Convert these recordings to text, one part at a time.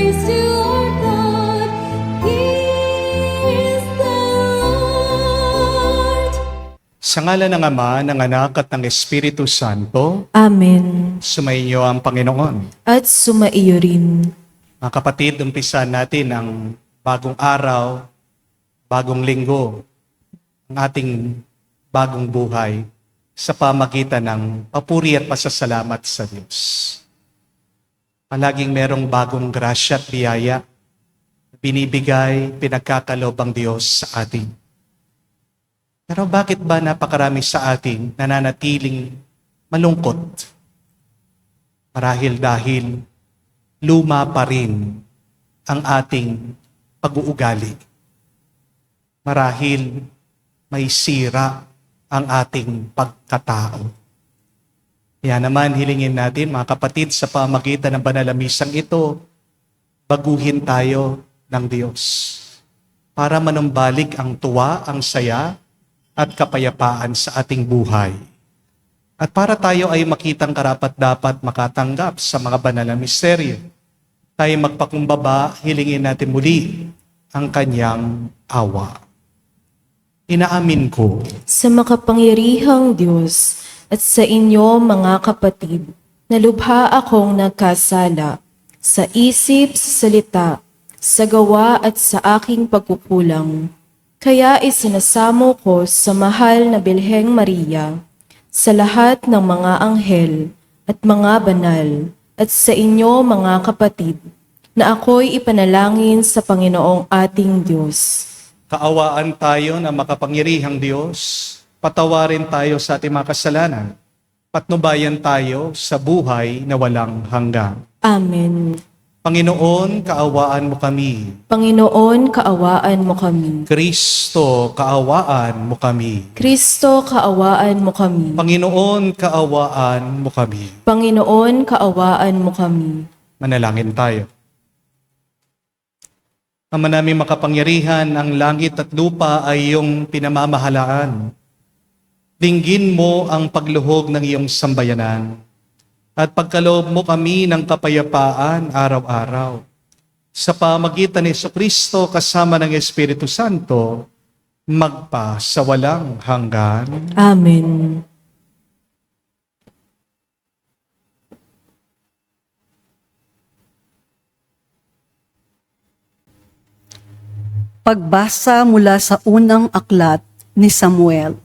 praise to our God. He is the Lord. Sa ngalan ng Ama, ng Anak at ng Espiritu Santo, Amen. sumainyo ang Panginoon. At sumaiyo rin. Mga kapatid, umpisa natin ang bagong araw, bagong linggo, ang ating bagong buhay sa pamagitan ng papuri at pasasalamat sa Diyos. Palaging merong bagong grasya at biyaya binibigay, pinagkakalob ang Diyos sa atin. Pero bakit ba napakarami sa atin nananatiling malungkot? Marahil dahil luma pa rin ang ating pag-uugali. Marahil may sira ang ating pagkatao. Kaya naman hilingin natin mga kapatid sa pamagitan ng banal na misang ito, baguhin tayo ng Diyos para manumbalik ang tuwa, ang saya at kapayapaan sa ating buhay. At para tayo ay makitang karapat-dapat makatanggap sa mga banal na misteryo, tayo magpakumbaba, hilingin natin muli ang kanyang awa. Inaamin ko Sa makapangyarihang Diyos at sa inyo mga kapatid, na lubha akong nagkasala sa isip, sa salita, sa gawa at sa aking pagkukulang. Kaya isinasamo ko sa mahal na Birheng Maria, sa lahat ng mga anghel at mga banal, at sa inyo mga kapatid, na ako'y ipanalangin sa Panginoong ating Diyos. kaawaan tayo na makapangyarihang Diyos, patawarin tayo sa ating mga kasalanan, patnubayan tayo sa buhay na walang hanggan. Amen. Panginoon, kaawaan mo kami. Panginoon, kaawaan mo kami. Kristo, kaawaan mo kami. Kristo, kaawaan mo kami. Panginoon, kaawaan mo kami. Panginoon, kaawaan mo kami. Manalangin tayo. Ama naming makapangyarihan, ang langit at lupa ay iyong pinamamahalaan. Dinggin mo ang pagluhog ng iyong sambayanan at pagkaloob mo kami ng kapayapaan araw-araw. Sa pamagitan ni Jesucristo kasama ng Espiritu Santo, magpa sa walang hanggan. Amen. Pagbasa mula sa unang aklat ni Samuel.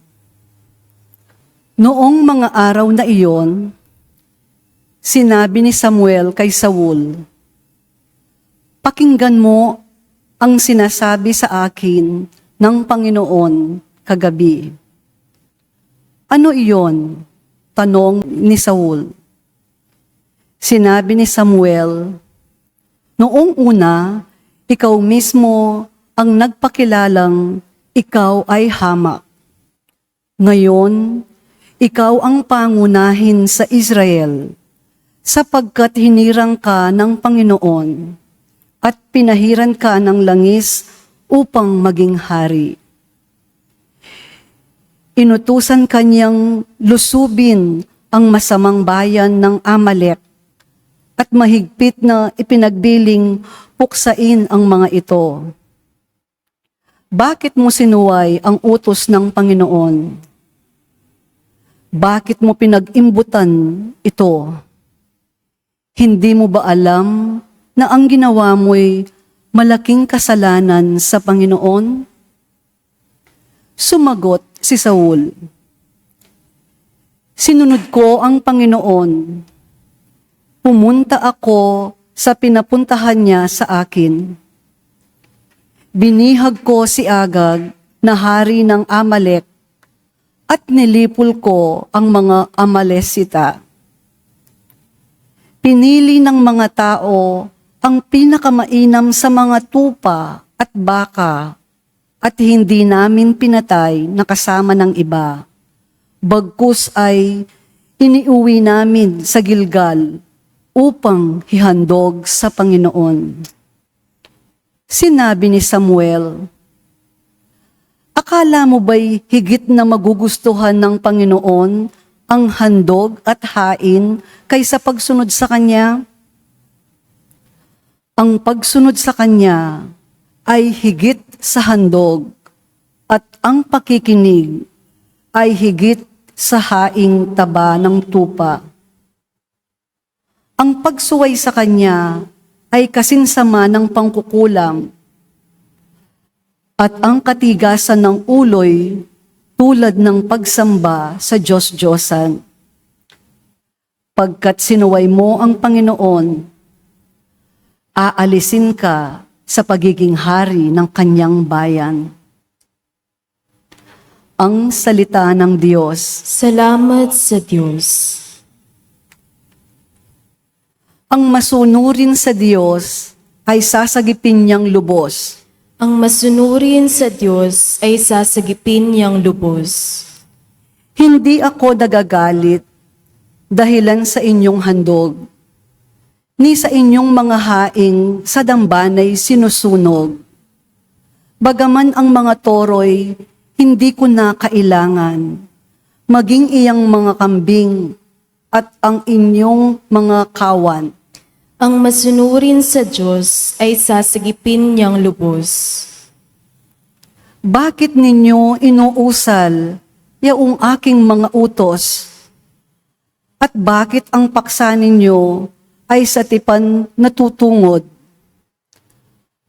Noong mga araw na iyon, sinabi ni Samuel kay Saul, "Pakinggan mo ang sinasabi sa akin ng Panginoon kagabi." "Ano iyon?" tanong ni Saul. Sinabi ni Samuel, "Noong una, ikaw mismo ang nagpakilalang ikaw ay hamak. Ngayon, ikaw ang pangunahin sa Israel, sapagkat hinirang ka ng Panginoon at pinahiran ka ng langis upang maging hari. Inutusan kanyang lusubin ang masamang bayan ng Amalek at mahigpit na ipinagbiling puksain ang mga ito. Bakit mo sinuway ang utos ng Panginoon? Bakit mo pinag-imbutan ito? Hindi mo ba alam na ang ginawa mo'y malaking kasalanan sa Panginoon?" Sumagot si Saul, "Sinunod ko ang Panginoon. Pumunta ako sa pinapuntahan niya sa akin. Binihag ko si Agag na hari ng Amalek at nilipol ko ang mga Amalesita. Pinili ng mga tao ang pinakamainam sa mga tupa at baka at hindi namin pinatay na kasama ng iba. Bagkus ay iniuwi namin sa Gilgal upang hihandog sa Panginoon." Sinabi ni Samuel, "Akala mo ba'y higit na magugustuhan ng Panginoon ang handog at hain kaysa pagsunod sa Kanya? Ang pagsunod sa Kanya ay higit sa handog at ang pakikinig ay higit sa haing taba ng tupa. Ang pagsuway sa Kanya ay kasinsama ng pangkukulam at ang katigasan ng uloy tulad ng pagsamba sa Diyos-Diyosan. Pagkat sinuway mo ang Panginoon, aalisin ka sa pagiging hari ng Kanyang bayan. Ang salita ng Diyos. Salamat sa Diyos. Ang masunurin sa Diyos ay sasagipin niyang lubos. Ang masunurin sa Diyos ay sasagipin niyang lubos. Hindi ako nagagalit dahilan sa inyong handog, ni sa inyong mga haing sa dambanay sinusunog. Bagaman ang mga toroy, hindi ko na kailangan, maging iyang mga kambing at ang inyong mga kawan. Ang masunurin sa Diyos ay sasagipin niyang lubos. Bakit ninyo inuusal yaong aking mga utos? At bakit ang paksa ninyo ay sa tipan natutungod?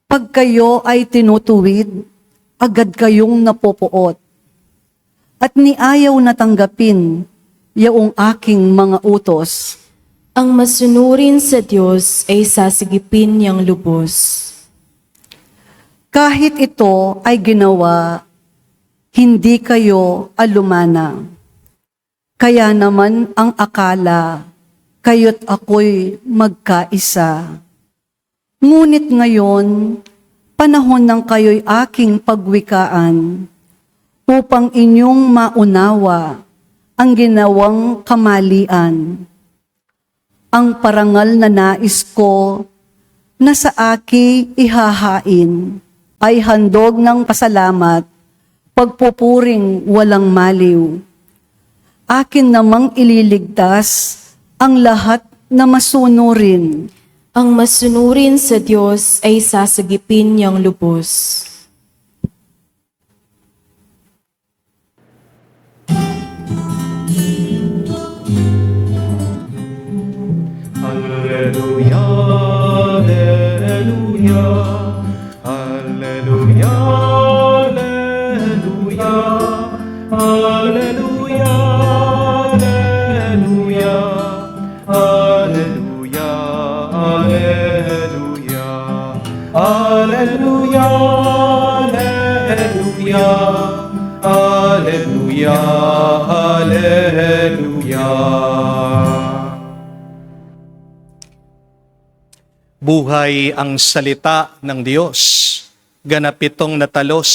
Pag kayo ay tinutuwid, agad kayong napopoot. At niayaw na tanggapin yaong aking mga utos. Ang masunurin sa Diyos ay sasagipin niyang lubos. Kahit ito ay ginawa, hindi kayo alumana. Kaya naman ang akala, kayo't ako'y magkaisa. Ngunit ngayon, panahon ng kayo'y aking pagwikaan, upang inyong maunawa ang ginawang kamalian. Ang parangal na nais ko na sa aki ihahain ay handog ng pasalamat, pagpupuring walang maliw. Akin namang ililigtas ang lahat na masunurin. Ang masunurin sa Diyos ay sasagipin niyang lubos. Alleluia, alleluia, alleluia, alleluia, alleluia, alleluia, alleluia, alleluia, alleluia, alleluia, alleluia. Buhay ang salita ng Diyos, ganap itong natalos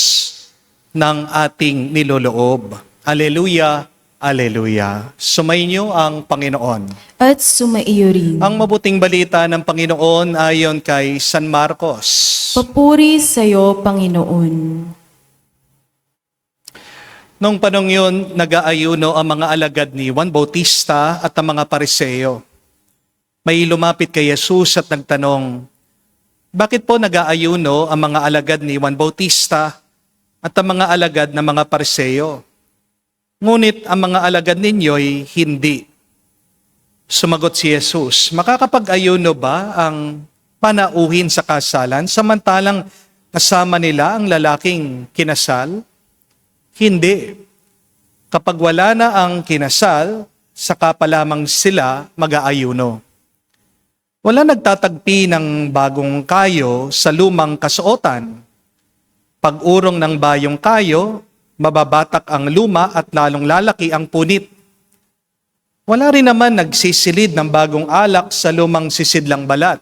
ng ating niloloob. Alleluia, alleluia. Sumainyo ang Panginoon. At sumaiyo rin. Ang mabuting balita ng Panginoon ayon kay San Marcos. Papuri sa iyo, Panginoon. Noong panong yun, nag-aayuno ang mga alagad ni Juan Bautista at ang mga Pariseo. May lumapit kay Jesus at nagtanong, bakit po nag-aayuno ang mga alagad ni Juan Bautista at ang mga alagad ng mga Pariseo? Ngunit ang mga alagad ninyo'y hindi. Sumagot si Jesus, makakapag-ayuno ba ang panauhin sa kasalan samantalang kasama nila ang lalaking kinasal? Hindi. Kapag wala na ang kinasal, saka pa lamang sila mag-aayuno. Wala nagtatagpi ng bagong kayo sa lumang kasuotan. Pag-urong ng bayong kayo, mababatak ang luma at lalong lalaki ang punit. Wala rin naman nagsisilid ng bagong alak sa lumang sisidlang balat,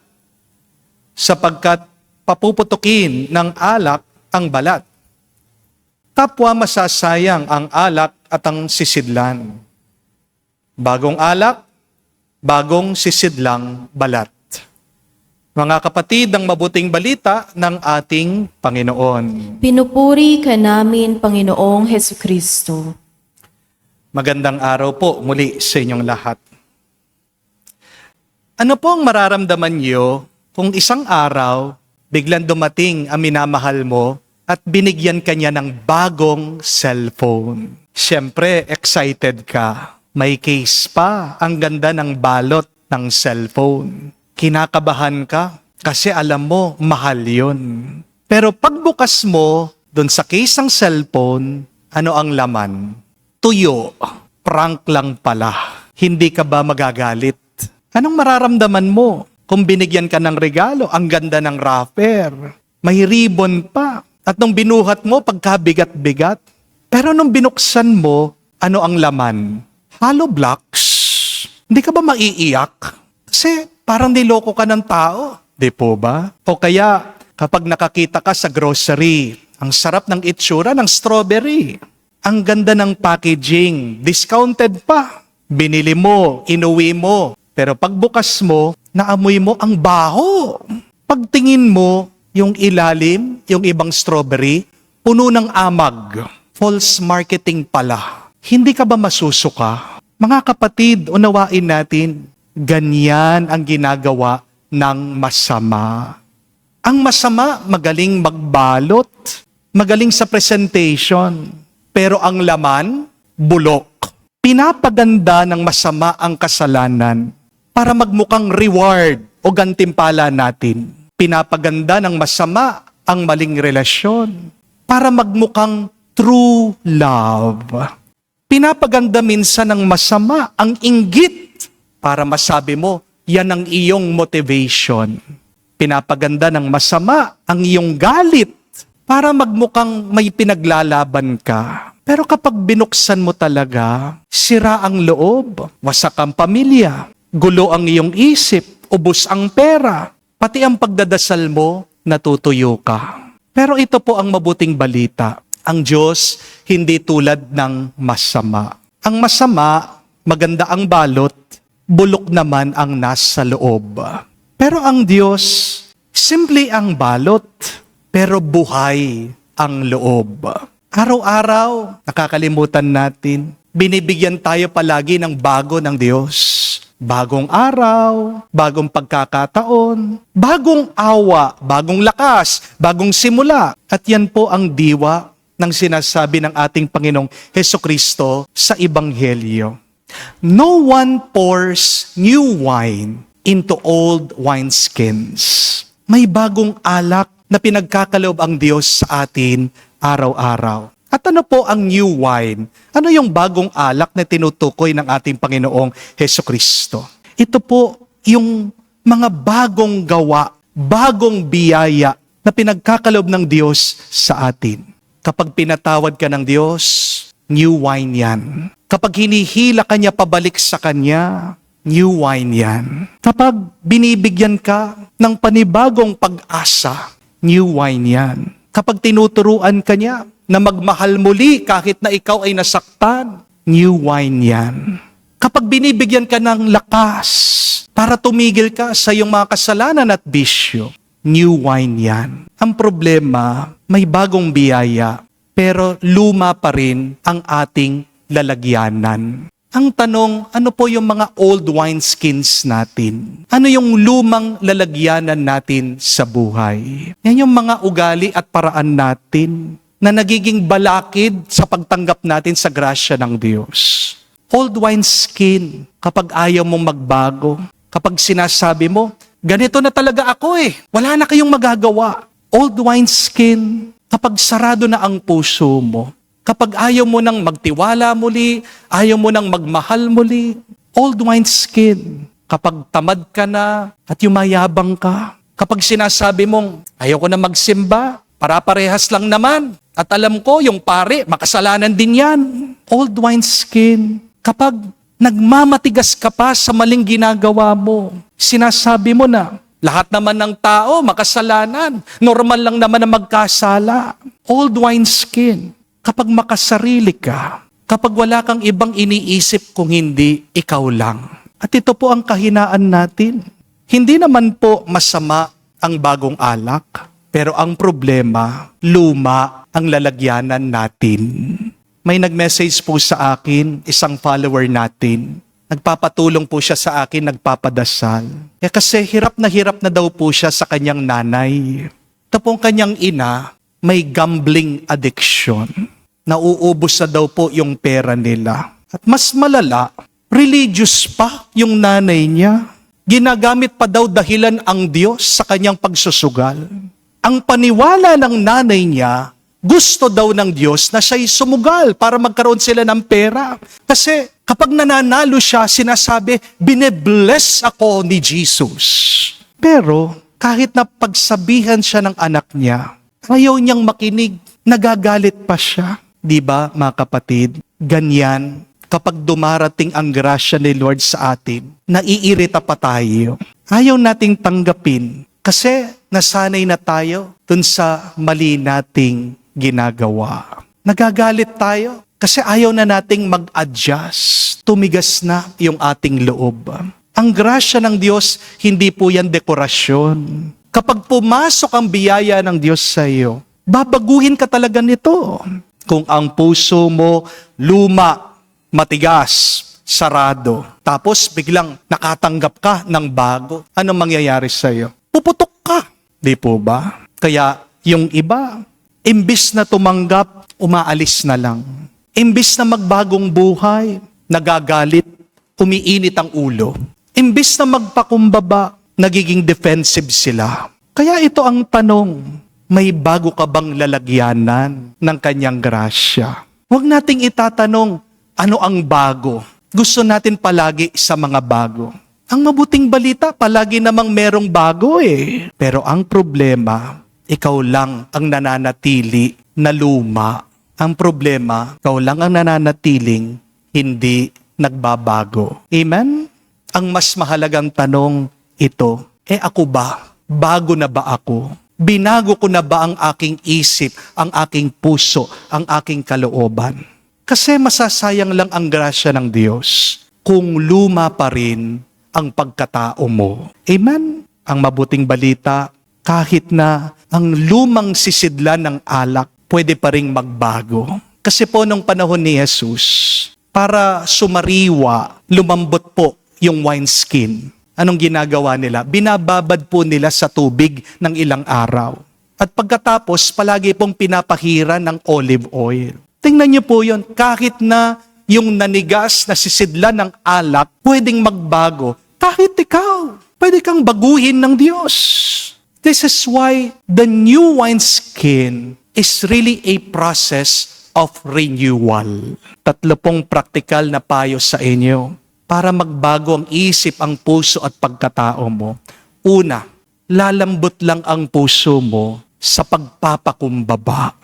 sapagkat papuputukin ng alak ang balat. Kapwa masasayang ang alak at ang sisidlan. Bagong alak, bagong sisidlang balat. Mga kapatid, ang mabuting balita ng ating Panginoon. Pinupuri ka namin, Panginoong Hesukristo. Magandang araw po muli sa inyong lahat. Ano po ang mararamdaman niyo kung isang araw, biglang dumating ang minamahal mo at binigyan ka niya ng bagong cellphone. Siyempre, excited ka. May case pa, ang ganda ng balot ng cellphone. Kinakabahan ka kasi alam mo, mahal yun. Pero pagbukas mo, dun sa case ng cellphone, ano ang laman? Tuyo. Prank lang pala. Hindi ka ba magagalit? Anong mararamdaman mo kung binigyan ka ng regalo? Ang ganda ng wrapper. May ribbon pa. At nung binuhat mo, pagkabigat-bigat. Pero nung binuksan mo, ano ang laman? Hollow blocks. Hindi ka ba maiiyak? Kasi parang niloko ka ng tao. Di po ba? O kaya, kapag nakakita ka sa grocery, ang sarap ng itsura ng strawberry. Ang ganda ng packaging, discounted pa. Binili mo, inuwi mo. Pero pagbukas mo, naamoy mo ang baho. Pagtingin mo, yung ilalim, yung ibang strawberry, puno ng amag. False marketing pala. Hindi ka ba masusuka? Mga kapatid, unawain natin, ganyan ang ginagawa ng masama. Ang masama, magaling magbalot, magaling sa presentation, pero ang laman, bulok. Pinapaganda ng masama ang kasalanan para magmukhang reward o gantimpala natin. Pinapaganda ng masama ang maling relasyon para magmukhang true love. Pinapaganda minsan ng masama ang inggit para masabi mo, yan ang iyong motivation. Pinapaganda ng masama ang iyong galit para magmukhang may pinaglalaban ka. Pero kapag binuksan mo talaga, sira ang loob, wasak ang pamilya, gulo ang iyong isip, ubos ang pera, pati ang pagdadasal mo, natutuyo ka. Pero ito po ang mabuting balita. Ang Diyos hindi tulad ng masama. Ang masama, maganda ang balot, bulok naman ang nasa loob. Pero ang Diyos, simple ang balot, pero buhay ang loob. Araw-araw, nakakalimutan natin, binibigyan tayo palagi ng bago ng Diyos. Bagong araw, bagong pagkakataon, bagong awa, bagong lakas, bagong simula. At yan po ang diwa ng sinasabi ng ating Panginoong Hesukristo sa Ebanghelyo. No one pours new wine into old wineskins. May bagong alak na pinagkakaloob ang Diyos sa atin araw-araw. At ano po ang new wine? Ano yung bagong alak na tinutukoy ng ating Panginoong Hesukristo? Ito po yung mga bagong gawa, bagong biyaya na pinagkakaloob ng Diyos sa atin. Kapag pinatawad ka ng Diyos, new wine yan. Kapag hinihila ka niya pabalik sa Kanya, new wine yan. Kapag binibigyan ka ng panibagong pag-asa, new wine yan. Kapag tinuturuan ka niya na magmahal muli kahit na ikaw ay nasaktan, new wine yan. Kapag binibigyan ka ng lakas para tumigil ka sa iyong mga kasalanan at bisyo, new wine yan. Ang problema, may bagong biyaya, pero luma pa rin ang ating lalagyanan. Ang tanong, ano po yung mga old wineskins natin? Ano yung lumang lalagyanan natin sa buhay? Yan yung mga ugali at paraan natin na nagiging balakid sa pagtanggap natin sa grasya ng Diyos. Old wineskin, kapag ayaw mong magbago, kapag sinasabi mo, ganito na talaga ako wala na kayong magagawa. Old wineskin, kapag sarado na ang puso mo, kapag ayaw mo nang magtiwala muli, ayaw mo nang magmahal muli, old wineskin. Kapag tamad ka na at yumayabang ka, kapag sinasabi mong, ayaw ko na magsimba, para-parehas lang naman. At alam ko, yung pare, makasalanan din yan. Old wineskin. Kapag nagmamatigas ka pa sa maling ginagawa mo, sinasabi mo na, lahat naman ng tao makasalanan. Normal lang naman na magkasala. Old wineskin. Kapag makasarili ka, kapag wala kang ibang iniisip kung hindi ikaw lang. At ito po ang kahinaan natin. Hindi naman po masama ang bagong alak, pero ang problema, luma ang lalagyanan natin. May nag-message po sa akin, isang follower natin, Nagpapatulong po siya sa akin, nagpapadasal. Kasi hirap na daw po siya sa kanyang nanay. Ito pong kanyang ina, may gambling addiction. Nauubos na daw po yung pera nila. At mas malala, religious pa yung nanay niya. Ginagamit pa daw dahilan ang Diyos sa kanyang pagsusugal. Ang paniwala ng nanay niya, gusto daw ng Diyos na siya'y sumugal para magkaroon sila ng pera. Kasi kapag nananalo siya, sinasabi, binebless ako ni Jesus. Pero kahit na pagsabihan siya ng anak niya, ayaw niyang makinig, nagagalit pa siya. Di ba, mga kapatid? Ganyan, kapag dumarating ang grasya ni Lord sa atin, naiirita pa tayo. Ayaw nating tanggapin kasi nasanay na tayo dun sa mali nating ginagawa. Nagagalit tayo kasi ayaw na nating mag-adjust. Tumigas na yung ating loob. Ang grasya ng Diyos, hindi po yan dekorasyon. Kapag pumasok ang biyaya ng Diyos sa iyo, babaguhin ka talaga nito. Kung ang puso mo luma, matigas, sarado, tapos biglang nakatanggap ka ng bago, anong mangyayari sa iyo? Puputok ka. Di po ba? Kaya yung iba, imbis na tumanggap, umaalis na lang. Imbis na magbagong buhay, nagagalit, umiinit ang ulo. Imbis na magpakumbaba, nagiging defensive sila. Kaya ito ang tanong, may bago ka bang lalagyanan ng kanyang grasya? Huwag nating itatanong, ano ang bago? Gusto natin palagi sa mga bago. Ang mabuting balita, palagi namang merong bago eh. Pero ang problema, ikaw lang ang nananatili na luma. Ang problema, ikaw lang ang nananatiling hindi nagbabago. Amen? Ang mas mahalagang tanong ito, ako ba? Bago na ba ako? Binago ko na ba ang aking isip, ang aking puso, ang aking kalooban? Kasi masasayang lang ang grasya ng Diyos kung luma pa rin ang pagkatao mo. Amen? Ang mabuting balita, kahit na ang lumang sisidlan ng alak, pwede pa rin magbago. Kasi po nung panahon ni Jesus, para sumariwa, lumambot po yung wineskin. Anong ginagawa nila? Binababad po nila sa tubig ng ilang araw. At pagkatapos, palagi pong pinapahira ng olive oil. Tingnan niyo po yun, kahit na yung nanigas na sisidlan ng alak, pwedeng magbago. Kahit ikaw, pwede kang baguhin ng Diyos. This is why the new wineskin is really a process of renewal. 3 pong praktikal na payo sa inyo para magbago ang isip, ang puso at pagkatao mo. Una, lalambot lang ang puso mo sa pagpapakumbaba.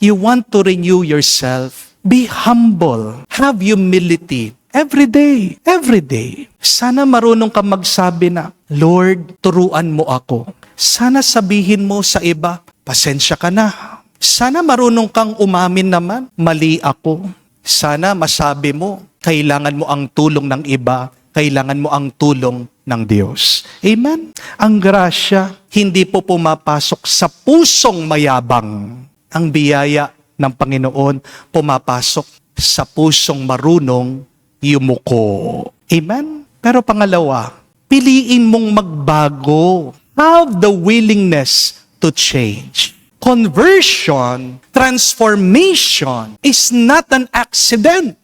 You want to renew yourself, be humble, have humility. Every day, every day. Sana marunong ka magsabi na, Lord, turuan mo ako. Sana sabihin mo sa iba, pasensya ka na. Sana marunong kang umamin naman, mali ako. Sana masabi mo, kailangan mo ang tulong ng iba, kailangan mo ang tulong ng Diyos. Amen? Ang grasya, hindi po pumapasok sa pusong mayabang. Ang biyaya ng Panginoon pumapasok sa pusong marunong yumuko. Amen? Pero pangalawa, piliin mong magbago. Have the willingness to change. Conversion, transformation is not an accident.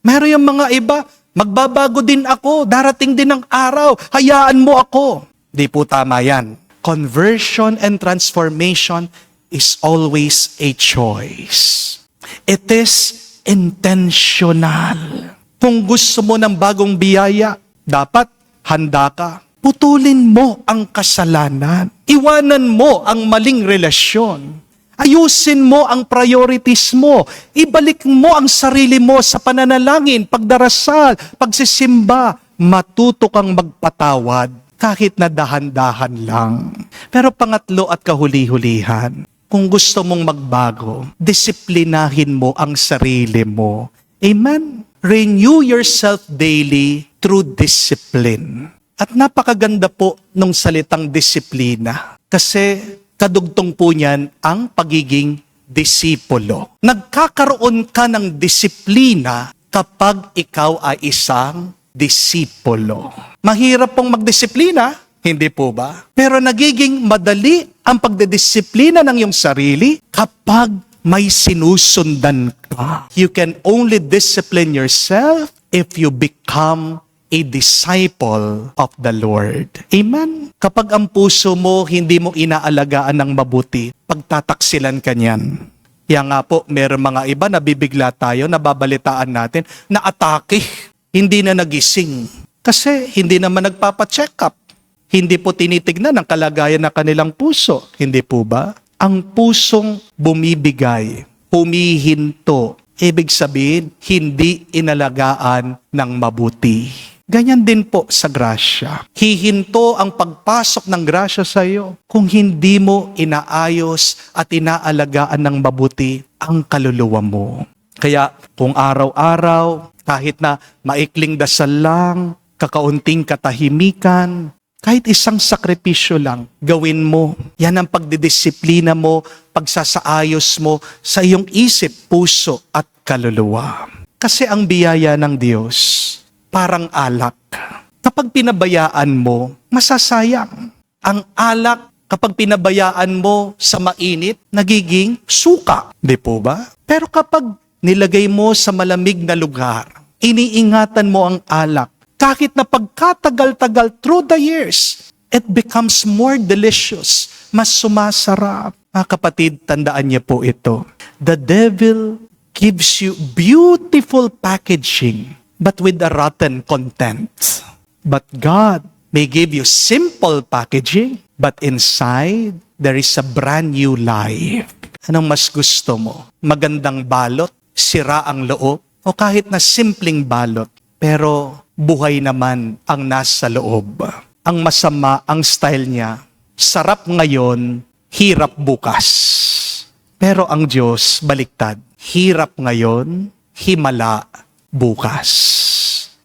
Meron yung mga iba, magbabago din ako, darating din ang araw, hayaan mo ako. Di po tama yan. Conversion and transformation is always a choice. It is intentional. Kung gusto mo ng bagong biyaya, dapat handa ka. Putulin mo ang kasalanan. Iwanan mo ang maling relasyon. Ayusin mo ang priorities mo. Ibalik mo ang sarili mo sa pananalangin, pagdarasal, pagsisimba. Matuto kang magpatawad kahit na dahan-dahan lang. Pero pangatlo at kahuli-hulihan, kung gusto mong magbago, disiplinahin mo ang sarili mo. Amen? Renew yourself daily through discipline. At napakaganda po nung salitang disiplina. Kasi kadugtong po niyan ang pagiging disipulo. Nagkakaroon ka ng disiplina kapag ikaw ay isang disipulo. Mahirap pong magdisiplina, hindi po ba? Pero nagiging madali ang pagdidisiplina ng iyong sarili kapag may sinusundan ka. You can only discipline yourself if you become a disciple of the Lord. Amen? Kapag ang puso mo hindi mo inaalagaan ng mabuti, pagtataksilan ka niyan. Kaya nga po, meron mga iba na bibigla tayo, nababalitaan natin, na atake, hindi na nagising. Kasi hindi naman nagpapacheck up. Hindi po tinitignan ang kalagayan ng kanilang puso. Hindi po ba? Ang pusong bumibigay, humihinto, ibig sabihin, hindi inalagaan ng mabuti. Ganyan din po sa grasya. Hihinto ang pagpasok ng grasya sa iyo kung hindi mo inaayos at inaalagaan ng mabuti ang kaluluwa mo. Kaya kung araw-araw, kahit na maikling dasal lang, kakaunting katahimikan, kahit isang sakripisyo lang, gawin mo. Yan ang pagdidisiplina mo, pagsasaayos mo sa iyong isip, puso at kaluluwa. Kasi ang biyaya ng Diyos, parang alak. Kapag pinabayaan mo, masasayang. Ang alak, kapag pinabayaan mo sa mainit, nagiging suka. Di po ba? Pero kapag nilagay mo sa malamig na lugar, iniingatan mo ang alak, kahit na pagkatagal-tagal through the years, it becomes more delicious, mas sumasarap. Mga kapatid, tandaan niyo po ito. The devil gives you beautiful packaging, but with a rotten content. But God may give you simple packaging, but inside, there is a brand new life. Anong mas gusto mo? Magandang balot, sira ang loob, o kahit na simpleng balot, pero buhay naman ang nasa loob. Ang masama ang style niya, sarap ngayon, hirap bukas. Pero ang Diyos, baliktad, hirap ngayon, himala bukas.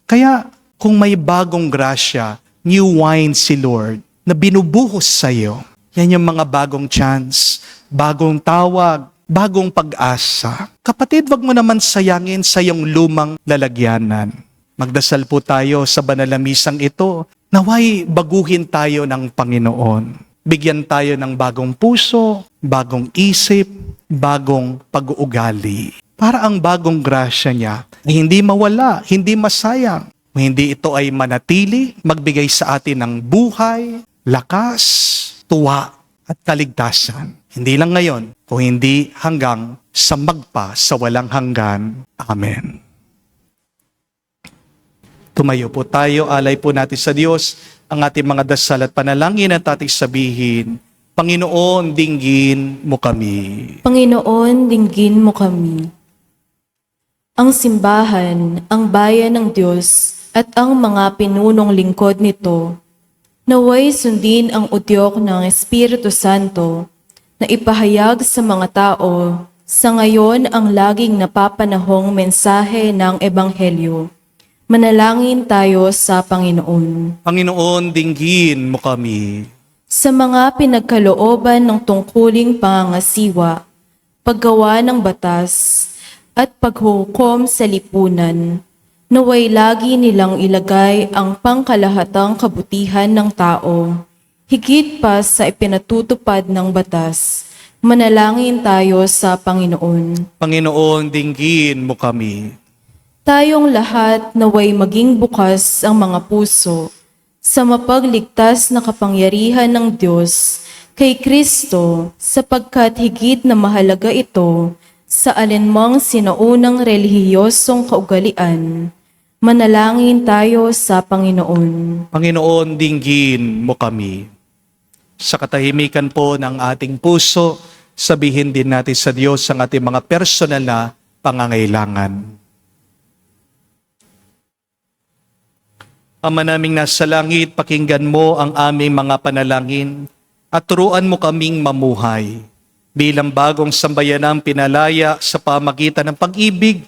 Kaya kung may bagong grasya, new wine si Lord na binubuhos sa iyo, yan yung mga bagong chance, bagong tawag, bagong pag-asa. Kapatid, wag mo naman sayangin sa iyong lumang lalagyanan. Magdasal po tayo sa banal na misang ito, naway baguhin tayo ng Panginoon. Bigyan tayo ng bagong puso, bagong isip, bagong pag-uugali. Para ang bagong grasya niya ay hindi mawala, hindi masayang. Hindi ito ay manatili, magbigay sa atin ng buhay, lakas, tuwa, at kaligtasan. Hindi lang ngayon, kung hindi hanggang sa magpa sa walang hanggan. Amen. Tumayo po tayo, alay po natin sa Diyos ang ating mga dasal at panalangin at ating sabihin, Panginoon, dinggin mo kami. Panginoon, dinggin mo kami. Ang simbahan, ang bayan ng Diyos, at ang mga pinunong lingkod nito, naway sundin ang udyok ng Espiritu Santo na ipahayag sa mga tao sa ngayon ang laging napapanahong mensahe ng Ebanghelyo. Manalangin tayo sa Panginoon. Panginoon, dinggin mo kami. Sa mga pinagkalooban ng tungkuling pangangasiwa, paggawa ng batas, at paghukom sa lipunan, naway lagi nilang ilagay ang pangkalahatang kabutihan ng tao, higit pa sa ipinatutupad ng batas. Manalangin tayo sa Panginoon. Panginoon, dinggin mo kami. Tayong lahat naway maging bukas ang mga puso sa mapagligtas na kapangyarihan ng Diyos kay Kristo, sapagkat higit na mahalaga ito sa alinmang sinaunang relihiyosong kaugalian. Manalangin tayo sa Panginoon. Panginoon, dinggin mo kami. Sa katahimikan po ng ating puso, sabihin din natin sa Diyos ang ating mga personal na pangangailangan. Ama naming nasa langit, pakinggan mo ang aming mga panalangin at turuan mo kaming mamuhay bilang bagong sambayanang pinalaya sa pamagitan ng pag-ibig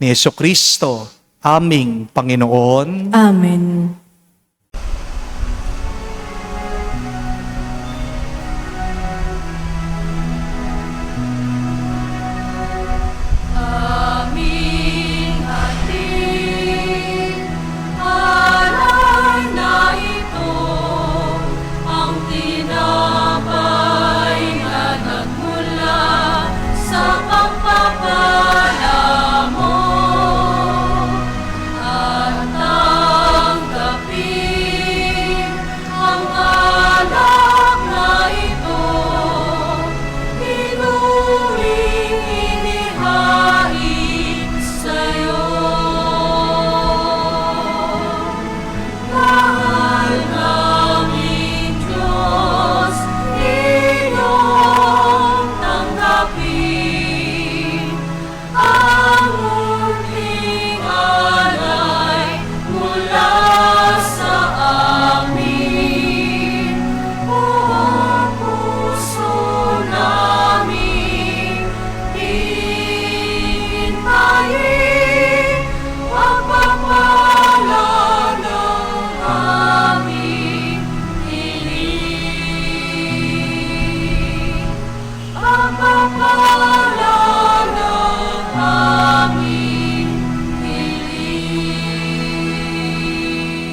ni Jesucristo, aming Panginoon. Amen. Aming hatid,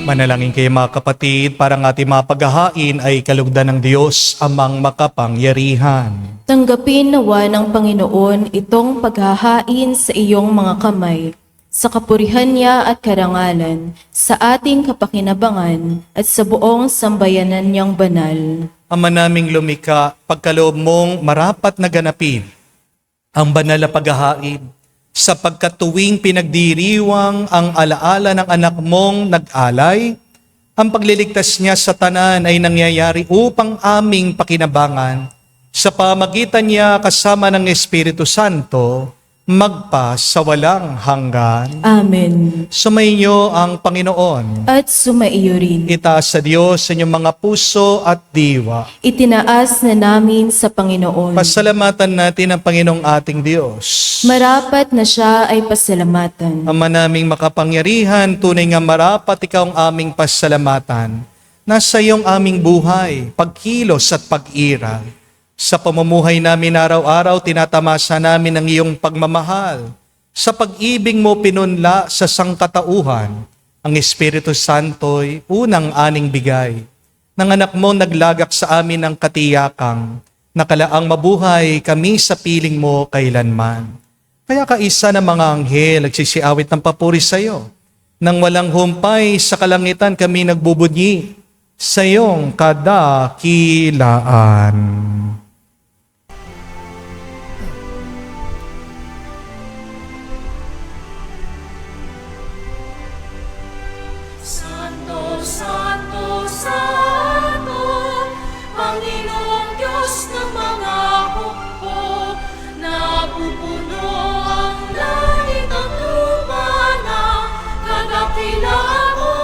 Manalangin kayo mga kapatid, para ang ating mga paghahain ay kalugdan ng Diyos amang makapangyarihan. Tanggapin nawa ng Panginoon itong paghahain sa iyong mga kamay, sa kapurihan niya at karangalan, sa ating kapakinabangan at sa buong sambayanan niyang banal. Ama naming lumika, pagkaloob mong marapat na ganapin ang banal na paghahain, sapagkat tuwing pinagdiriwang ang alaala ng anak mong nag-alay, ang pagliligtas niya sa tanan ay nangyayari upang aming pakinabangan. Sa pamagitan niya kasama ng Espiritu Santo, magpa sa walang hanggan. Amen. Sumainyo ang Panginoon. At sumaiyo rin. Itaas sa Diyos sa inyong mga puso at diwa. Itinaas na namin sa Panginoon. Pasalamatan natin ang Panginoong ating Diyos. Marapat na siya ay pasalamatan. Ama naming makapangyarihan, tunay nga marapat ikaw ang aming pasalamatan. Nasa iyong aming buhay, pagkilos at pag-iral. Sa pamumuhay namin araw-araw, tinatamasa namin ang iyong pagmamahal. Sa pag-ibig mo pinunla sa sangkatauhan, ang Espiritu Santo'y unang aning bigay. Nang anak mo naglagak sa amin ang katiyakang, nakalaang mabuhay kami sa piling mo kailanman. Kaya kaisa ng mga anghel nagsisiawit ng papuri sa iyo. Nang walang humpay sa kalangitan kami nagbubunyi sa iyong kadakilaan. Santo, Santo, Santo, Panginoong Diyos ng mga hukbo, napupuno ang langit at lupa ng kadakilaan mo.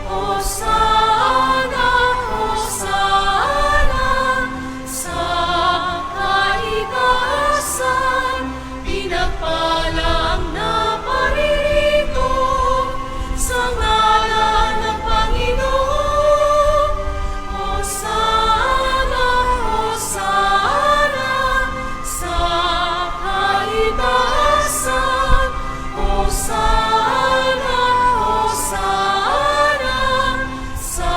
Hosana, Hosana, sa kaitaasan, pinagpala ang naparirito sa ngalan ng Panginoon. Hosana, Hosana, sa kaitaasan. Hosana, Hosana, sa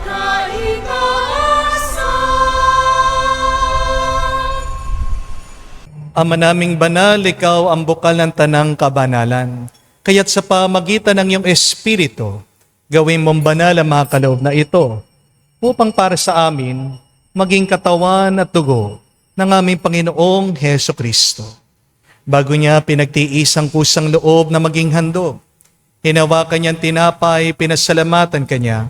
kaitaasan. Ama naming banal, ikaw ang bukal ng tanang kabanalan. Kaya't sa pamagitan ng iyong Espiritu, gawin mong banal ang mga kaloob na ito, upang para sa amin, maging katawan at dugo ng aming Panginoong Heso Kristo. Bago niya pinagtiis ang kusang loob na maging handog, hinawakan niyang tinapay, pinasalamatan kanya,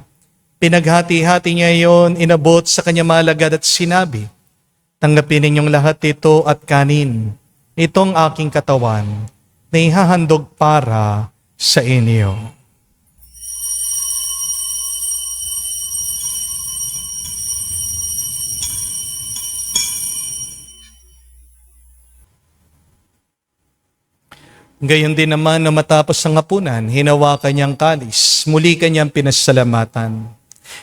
pinaghati-hati niya iyon, inabot sa kanya malagad at sinabi, tanggapin ninyong lahat ito at kanin, itong aking katawan, na ihahandog para sa inyo. Gayon din naman na matapos ang hapunan, hinawakan niyang kalis, muli kanyang pinasalamatan.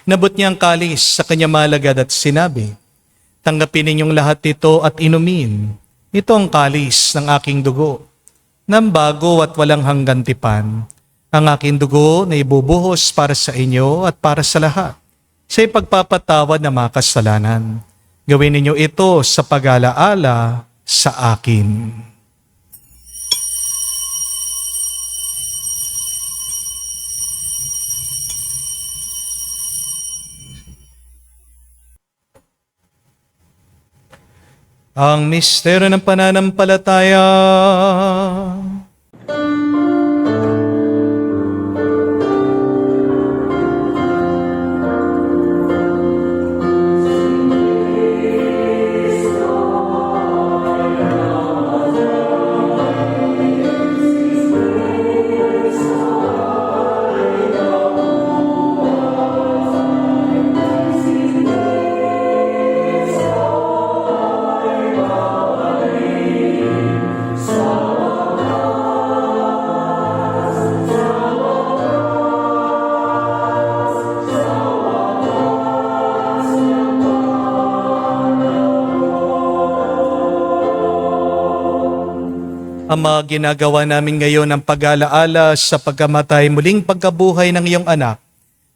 Nabot niyang kalis sa kanya malagad at sinabi, tanggapin ninyong lahat ito at inumin. Ito ang kalis ng aking dugo, ng bago at walang hanggan tipan. Ang aking dugo na ibubuhos para sa inyo at para sa lahat, sa ipagpapatawad ng mga kasalanan. Gawin ninyo ito sa pag-alaala sa akin. Ang misteryo ng pananampalataya. Ama, ginagawa namin ngayon ang pag-alaala sa pagkamatay muling pagkabuhay ng iyong anak.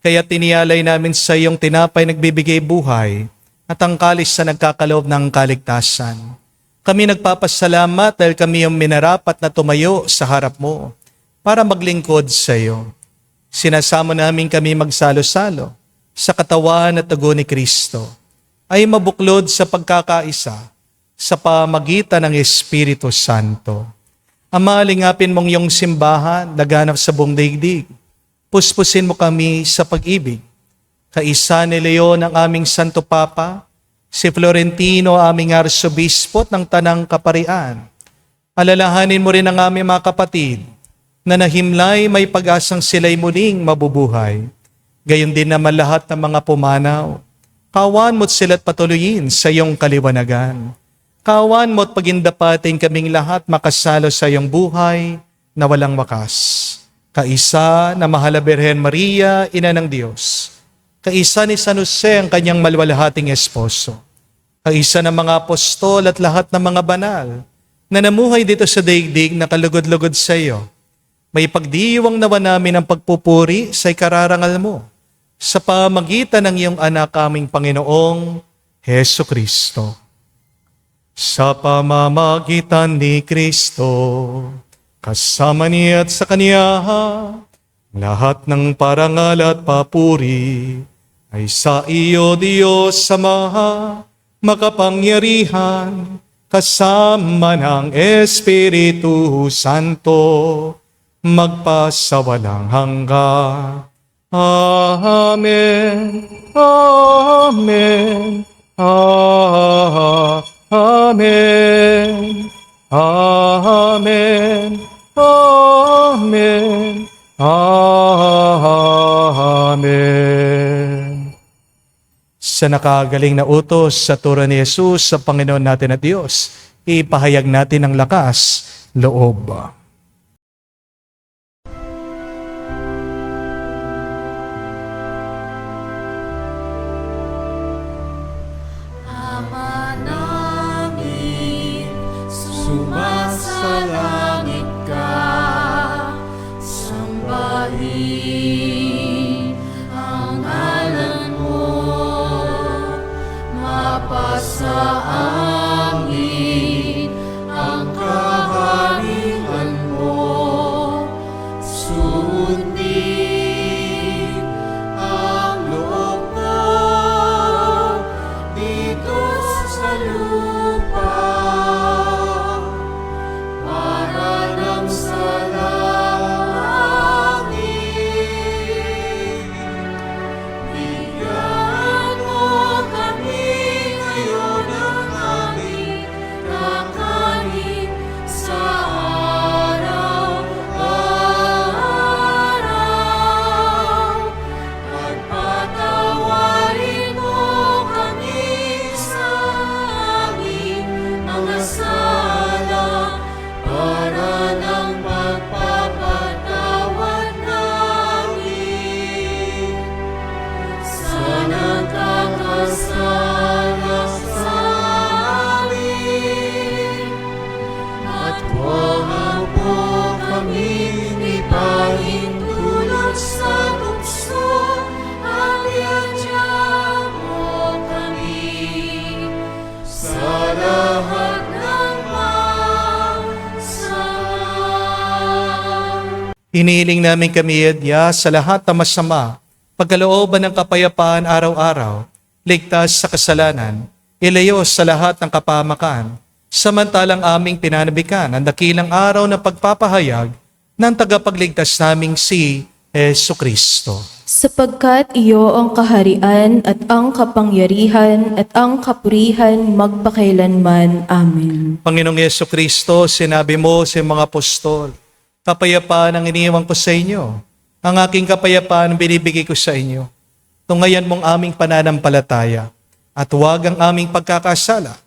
Kaya tinialay namin sa iyong tinapay nagbibigay buhay at ang kalis na nagkakaloob ng kaligtasan. Kami nagpapasalamat dahil kami yung minarapat na tumayo sa harap mo para maglingkod sa iyo. Sinasamo namin kami magsalo-salo sa katawan at dugo ni Kristo ay mabuklod sa pagkakaisa sa pamagitan ng Espiritu Santo. Ama, lingapin mong iyong simbahan, laganap sa buong daigdig. Puspusin mo kami sa pag-ibig. Kaisa ni Leon ang aming Santo Papa, si Florentino aming Arsobispo ng Tanang Kaparian. Alalahanin mo rin ang aming mga kapatid na nahimlay may pag-asang sila'y muling mabubuhay. Gayon din naman lahat ng mga pumanaw. Kawan mo't sila't patuloyin sa iyong kaliwanagan. Kawan mo't pagindapatin kaming lahat makasalo sa iyong buhay na walang wakas. Kaisa na mahal na Birhen Maria, Ina ng Diyos. Kaisa ni San Jose ang kanyang malwalhating esposo. Kaisa ng mga apostol at lahat ng mga banal na namuhay dito sa daigdig na kalugod-lugod sa iyo. May pagdiwang nawa namin ang pagpupuri sa ikararangal mo sa pamagitan ng iyong anak aming Panginoong Heso Kristo. Sa pamamagitan ni Kristo, kasama niya at sa Kanya, lahat ng parangal at papuri ay sa iyo, Diyos Ama, makapangyarihan, kasama ng Espiritu Santo, magpasawalang hanggan. Amen. Amen. Amen. Amen. Amen. Amen. Sa nakagaling na utos sa turo ni Jesus sa Panginoon natin at Diyos, ipahayag natin ang lakas, loob. Ama namin, sumasalangit ka, sambahin ang ngalan mo, mapasa amin ang kaharian mo, sundin ang loob mo dito sa lupa para nang sa langit. Bigyan mo kami ngayon ng aming kakanin sa araw-araw at patawarin mo kami sa aming mga sala para ng pagpapatawad namin sa nagkakasala sa amin. At huwag mo kami ipahintulot sa bukso, at iadya mo kami sa lahat ng masama. Inihiling namin kami, Edya, sa lahat ng masama, pagkalooban ng kapayapaan araw-araw, ligtas sa kasalanan, ilayo sa lahat ng kapahamakan, samantalang aming pinanabikan ang dakilang araw na pagpapahayag ng tagapagligtas naming si Heso Kristo. Sapagkat iyo ang kaharian at ang kapangyarihan at ang kapurihan magpakailanman. Amen. Panginoong Heso Kristo, sinabi mo sa mga apostol, kapayapaan ang iniwan ko sa inyo. Ang aking kapayapaan binibigay ko sa inyo. Tungayan mong aming pananampalataya at huwag ang aming pagkakasala.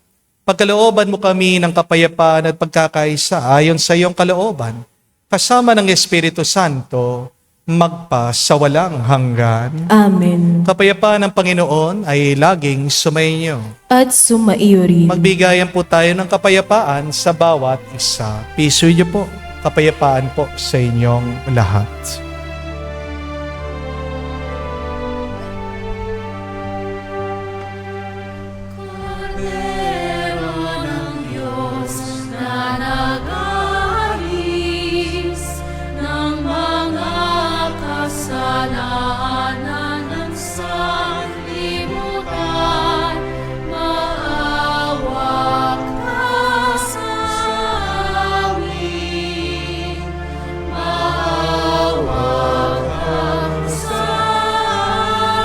Pagkalooban mo kami ng kapayapaan at pagkakaisa ayon sa iyong kalooban, kasama ng Espiritu Santo, magpa sa walang hanggan. Amen. Kapayapaan ng Panginoon ay laging sumainyo. At sumaiyo rin. Magbigayan po tayo ng kapayapaan sa bawat isa. Piso niyo po, kapayapaan po sa inyong lahat. Cordero ng Diyos na nag-aalis ng mga kasalanan ng sanlibutan, maawa ka sa amin. Maawa ka sa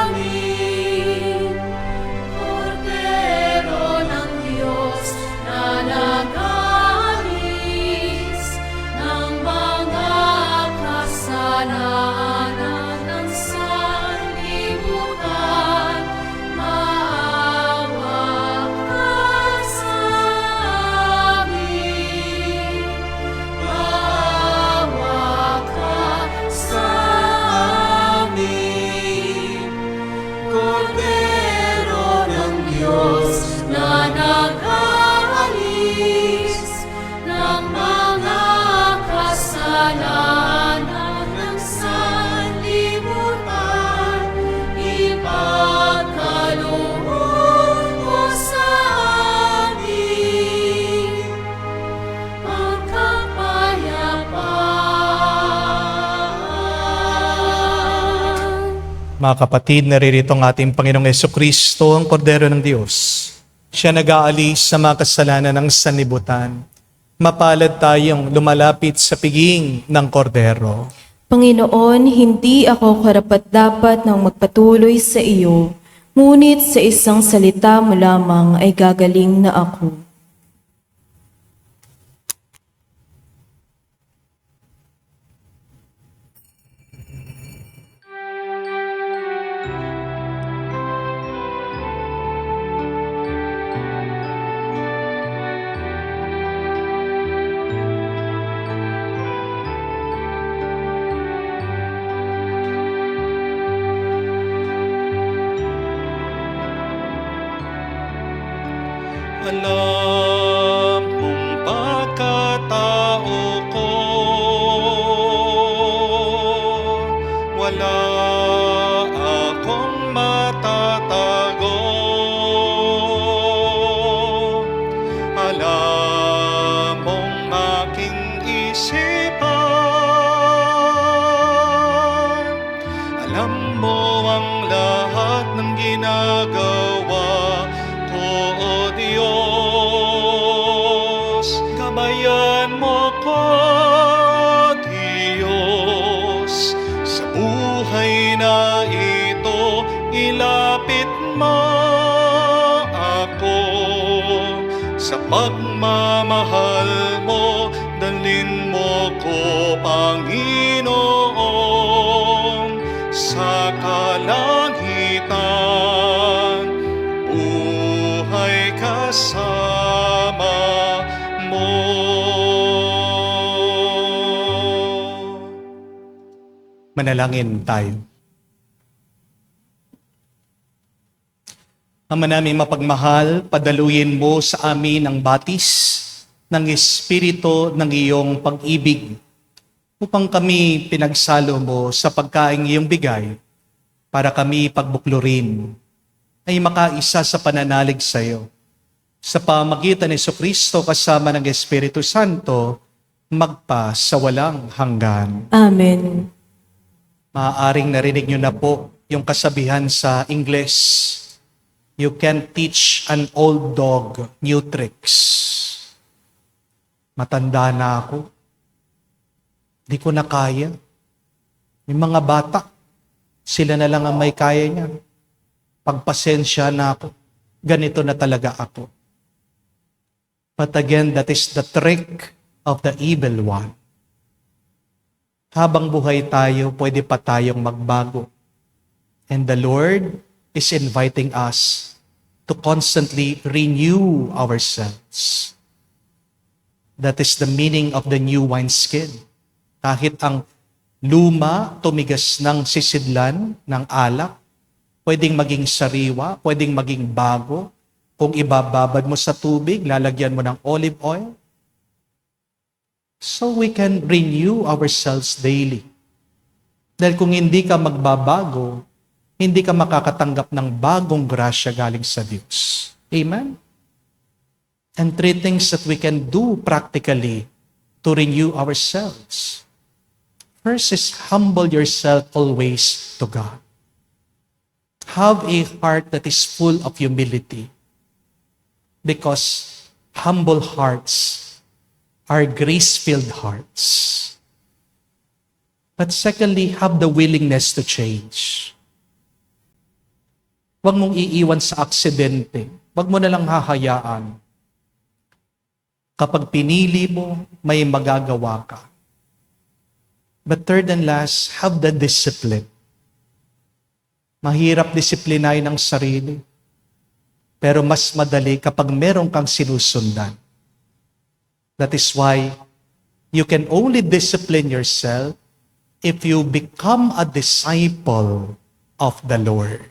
amin. Cordero ng Diyos na nag-aalis ng mga kasalanan ng sanlibutan, maawa ka sa amin. Maawa ka sa amin. Cordero ng Diyos na nag-aalis ng mga kasalanan ng sanlibutan, ipagkaloob mo sa amin ang kapayapaan. Mga kapatid, naririto ang ating Panginoong Jesucristo, ang Kordero ng Diyos. Siya nag-aalis sa mga kasalanan ng sanlibutan. Mapalad tayong lumalapit sa piging ng Kordero. Panginoon, hindi ako karapat-dapat ng magpatuloy sa iyo, ngunit sa isang salita mo lamang ay gagaling na ako. Alam mong pagkatao ko, wala akong matatago. Alam mong aking isipan, alam mo ang lahat ng ginagawa ko, O Diyos. Gabayan mo ko, Diyos, sa buhay na ito. Ilapit mo ako sa pagmamahal mo. Dalhin mo ko, Panginoon, sa kalangitan. Buhay kasama mo. Manalangin tayo. Ama namin mapagmahal, padaluyin mo sa amin ang batis ng Espiritu ng iyong pag-ibig upang kami pinagsalo mo sa pagkaing iyong bigay para kami pagbuklurin ay makaisa sa pananalig sa iyo. Sa pamagitan ni Jesucristo kasama ng Espiritu Santo, magpa sa walang hanggan. Amen. Maaaring narinig nyo na po yung kasabihan sa Ingles, you can't teach an old dog new tricks. Matanda na ako. Di ko na kaya. Yung mga bata, sila na lang ang may kaya niya. Pagpasensya na ako. Ganito na talaga ako. But again, that is the trick of the evil one. Habang buhay tayo, pwede pa tayong magbago. And the Lord is inviting us to constantly renew ourselves. That is the meaning of the new wineskin. Kahit ang luma, tumigas ng sisidlan, ng alak, pwedeng maging sariwa, pwedeng maging bago. Kung ibababad mo sa tubig, lalagyan mo ng olive oil. So we can renew ourselves daily. Dahil kung hindi ka magbabago, hindi ka makakatanggap ng bagong grasya galing sa Diyos. Amen? And 3 things that we can do practically to renew ourselves. First is humble yourself always to God. Have a heart that is full of humility. Because humble hearts are grace-filled hearts. But secondly, have the willingness to change. Huwag mong iiwan sa aksidente. Huwag mo nalang hahayaan. Kapag pinili mo, may magagawa ka. But third and last, have the discipline. Mahirap disiplinahin ang sarili. Pero mas madali kapag meron kang sinusundan. That is why you can only discipline yourself if you become a disciple of the Lord.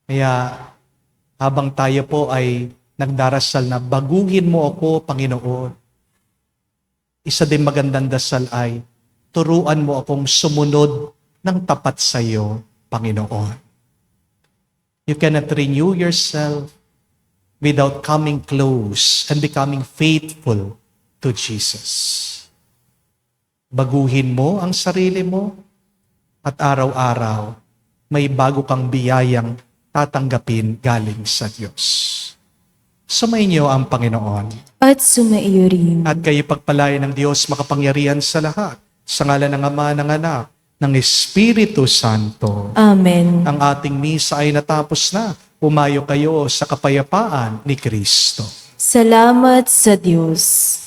Kaya habang tayo po ay nagdarasal na, baguhin mo ako, Panginoon. Isa din magandang dasal ay, turuan mo akong sumunod ng tapat sa iyo, Panginoon. You cannot renew yourself without coming close and becoming faithful to Jesus. Baguhin mo ang sarili mo at araw-araw may bago kang biyayang tatanggapin galing sa Diyos. Sumainyo ang Panginoon. At sumaiyo rin. At kayo pagpalain ng Diyos makapangyarihan sa lahat. Sa ngalan ng Ama, ng Anak, ng Espiritu Santo. Amen. Ang ating misa ay natapos na. Umayo kayo sa kapayapaan ni Kristo. Salamat sa Diyos.